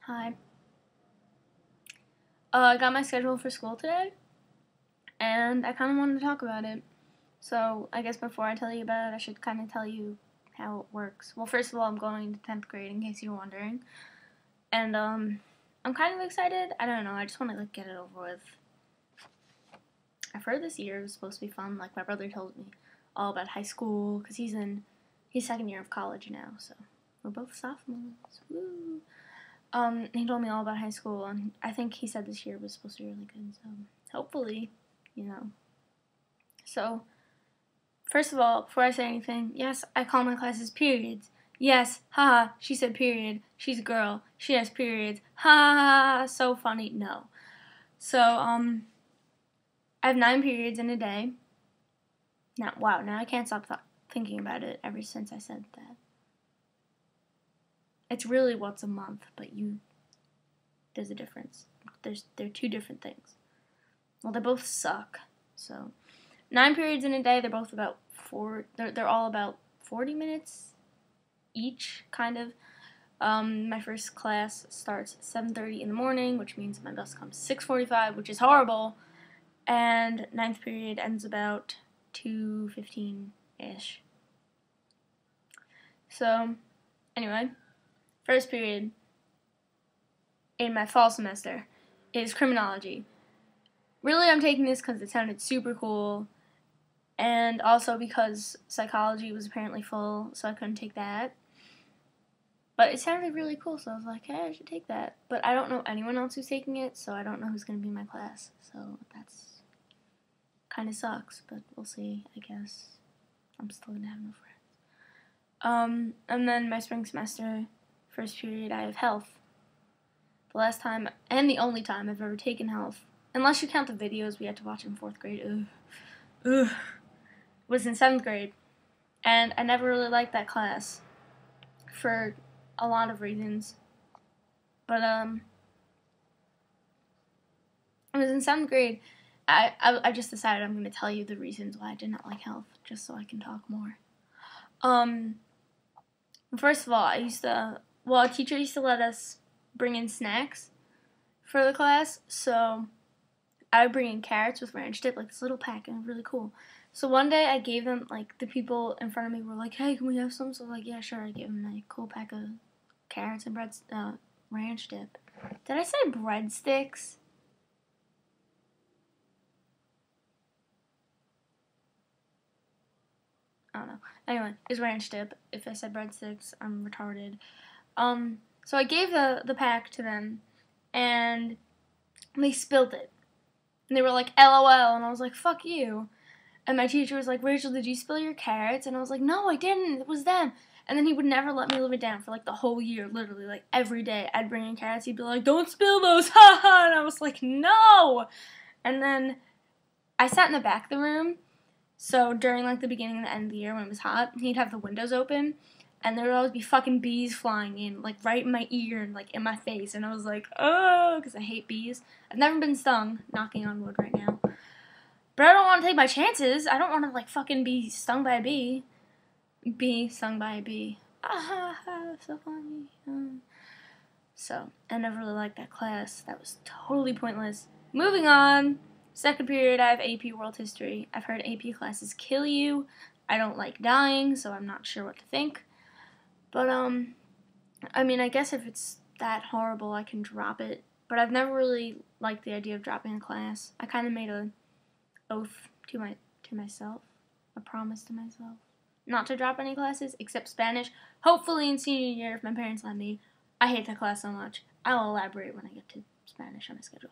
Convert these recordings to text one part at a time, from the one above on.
Hi. I got my schedule for school today, and I kind of wanted to talk about it. So, I guess before I tell you about it, I should kind of tell you how it works. Well, first of all, I'm going to 10th grade, in case you're wondering. And, I'm kind of excited. I don't know, I just want to, get it over with. I've heard this year was supposed to be fun. Like, my brother told me all about high school, because he's second year of college now, so we're both sophomores. Woo! He told me all about high school, and I think he said this year was supposed to be really good, so hopefully, So, first of all, before I say anything, yes, I call my classes periods. Yes, haha, she said period. She's a girl. She has periods. Ha ha ha, so funny. No. So, I have 9 periods in a day. Now, wow, now I can't stop thinking about it ever since I said that. It's really once a month, but there's a difference. They're two different things. Well, they both suck. So, 9 periods in a day. They're both about they're all about 40 minutes each, kind of. My first class starts at 7:30 in the morning, which means my bus comes 6:45, which is horrible. And 9th period ends about 2:15-ish. So, anyway. First period in my fall semester is criminology. Really, I'm taking this because it sounded super cool, and also because psychology was apparently full, so I couldn't take that. But it sounded really cool, so I was like, hey, I should take that. But I don't know anyone else who's taking it, so I don't know who's going to be in my class. So that's kind of sucks, but we'll see, I guess. I'm still going to have no friends. And then my spring semester, first period, I have health. The last time, and the only time I've ever taken health, unless you count the videos we had to watch in 4th grade, was in 7th grade. And I never really liked that class for a lot of reasons. But, it was in 7th grade. I just decided I'm going to tell you the reasons why I did not like health, just so I can talk more. First of all, a teacher used to let us bring in snacks for the class, so I would bring in carrots with ranch dip, like this little pack, and it was really cool. So one day I gave them, the people in front of me were like, hey, can we have some? So I was like, yeah, sure. I gave them a cool pack of carrots and ranch dip. Did I say breadsticks? I don't know. Anyway, it's ranch dip. If I said breadsticks, I'm retarded. So I gave the pack to them, and they spilled it. And they were like, LOL, and I was like, fuck you. And my teacher was like, Rachel, did you spill your carrots? And I was like, no, I didn't. It was them. And then he would never let me live it down for, the whole year, literally. Every day I'd bring in carrots. He'd be like, don't spill those, ha ha. And I was like, no. And then I sat in the back of the room. So during, the beginning and the end of the year when it was hot, he'd have the windows open. And there would always be fucking bees flying in, right in my ear and, in my face. And I was like, oh, because I hate bees. I've never been stung, knocking on wood right now. But I don't want to take my chances. I don't want to, fucking be stung by a bee. Be stung by a bee. Ah, so funny. So, I never really liked that class. That was totally pointless. Moving on. Second period, I have AP World History. I've heard AP classes kill you. I don't like dying, so I'm not sure what to think. But, I guess if it's that horrible, I can drop it. But I've never really liked the idea of dropping a class. I kind of made an oath to myself, a promise to myself, not to drop any classes except Spanish. Hopefully in senior year, if my parents let me. I hate that class so much. I'll elaborate when I get to Spanish on my schedule.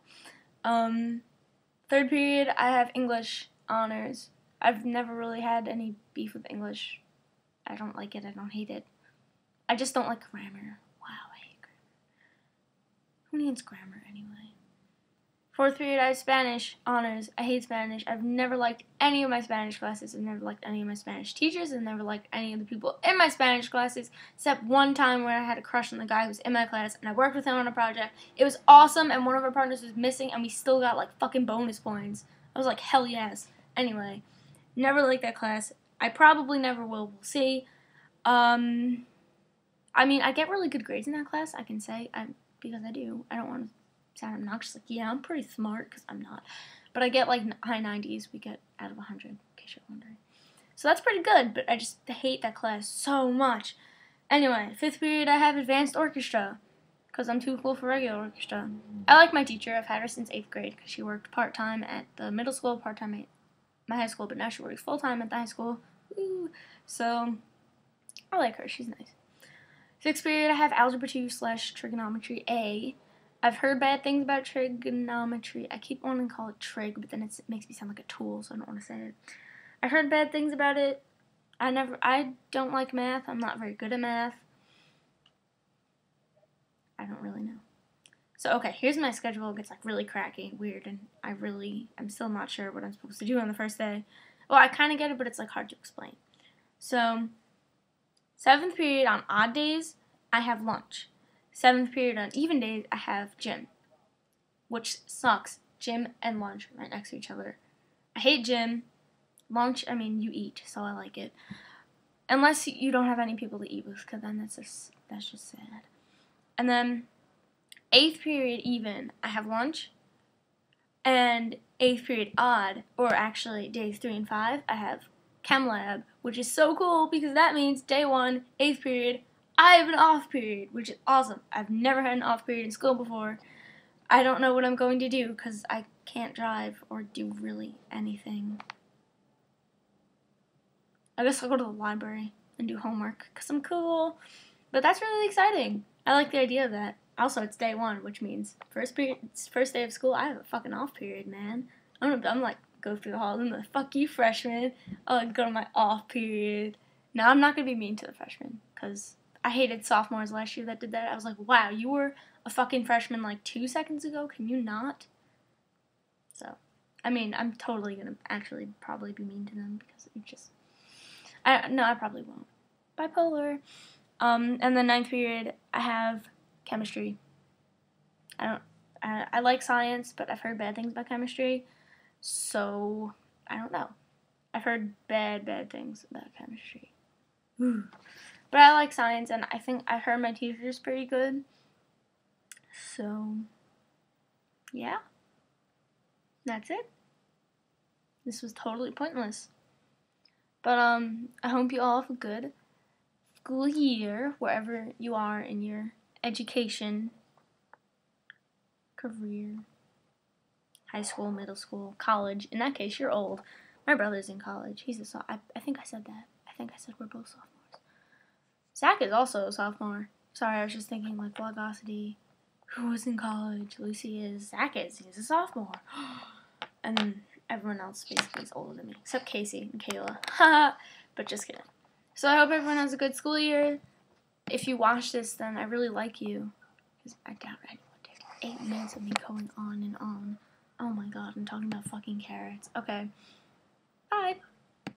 Third period, I have English honors. I've never really had any beef with English. I don't like it. I don't hate it. I just don't like grammar. Wow, I hate grammar. Who needs grammar anyway? Fourth period, I have Spanish honors. I hate Spanish. I've never liked any of my Spanish classes. I've never liked any of my Spanish teachers. I've never liked any of the people in my Spanish classes, except one time where I had a crush on the guy who was in my class, and I worked with him on a project. It was awesome, and one of our partners was missing, and we still got, fucking bonus points. I was like, hell yes. Anyway, never liked that class. I probably never will. We'll see. I get really good grades in that class, I can say. because I do. I don't want to sound obnoxious. Like, yeah, I'm pretty smart, because I'm not. But I get, like, high 90s. We get out of 100, in case you're wondering. So that's pretty good, but I just hate that class so much. Anyway, 5th period, I have advanced orchestra, because I'm too cool for regular orchestra. I like my teacher. I've had her since 8th grade, because she worked part-time at the middle school, part-time at my high school, but now she works full-time at the high school. Woo. So, I like her. She's nice. 6th period, I have Algebra 2 / Trigonometry A. I've heard bad things about trigonometry. I keep wanting to call it trig, but then it makes me sound like a tool, so I don't want to say it. I heard bad things about it. I don't like math. I'm not very good at math. I don't really know. So, okay, here's my schedule. It gets, like, really cracky and weird, and I'm still not sure what I'm supposed to do on the first day. Well, I kind of get it, but it's, like, hard to explain. So, 7th period on odd days, I have lunch. 7th period on even days, I have gym, which sucks. Gym and lunch right next to each other. I hate gym. Lunch, I mean, you eat, so I like it. Unless you don't have any people to eat with, because then that's just sad. And then 8th period even, I have lunch. And 8th period odd, or actually days 3 and 5, I have chem lab, which is so cool because that means day 1, 8th period, I have an off period, which is awesome. I've never had an off period in school before. I don't know what I'm going to do because I can't drive or do really anything. I guess I'll go to the library and do homework because I'm cool. But that's really exciting. I like the idea of that. Also, it's day 1, which means first day of school, I have a fucking off period, man. I'm like, go through the halls and be like, fuck you, freshmen. I'll like, go to my off period. Now, I'm not going to be mean to the freshmen because I hated sophomores last year that did that. I was like, wow, you were a fucking freshman like 2 seconds ago? Can you not? So, I mean, I'm totally going to actually probably be mean to them because it's just... No, I probably won't. Bipolar. And the 9th period, I have chemistry. I like science, but I've heard bad things about chemistry, so I don't know. I've heard bad things about chemistry. But I like science, and I think I heard my teacher's pretty good. So, yeah. That's it. This was totally pointless. But, I hope you all have a good school year, wherever you are in your education, career, high school, middle school, college. In that case, you're old. My brother's in college. He's a I think I said that. I think I said we're both sophomores. Zach is also a sophomore. Sorry, I was just thinking, like, Vlogocity. Who was in college? Lucy is. Zach is. He's a sophomore. And then everyone else basically is older than me, except Casey and Kayla. Haha. But just kidding. So I hope everyone has a good school year. If you watch this, then I really like you. Because I doubt anyone did. 8 minutes of me going on and on. Oh my god, I'm talking about fucking carrots. Okay.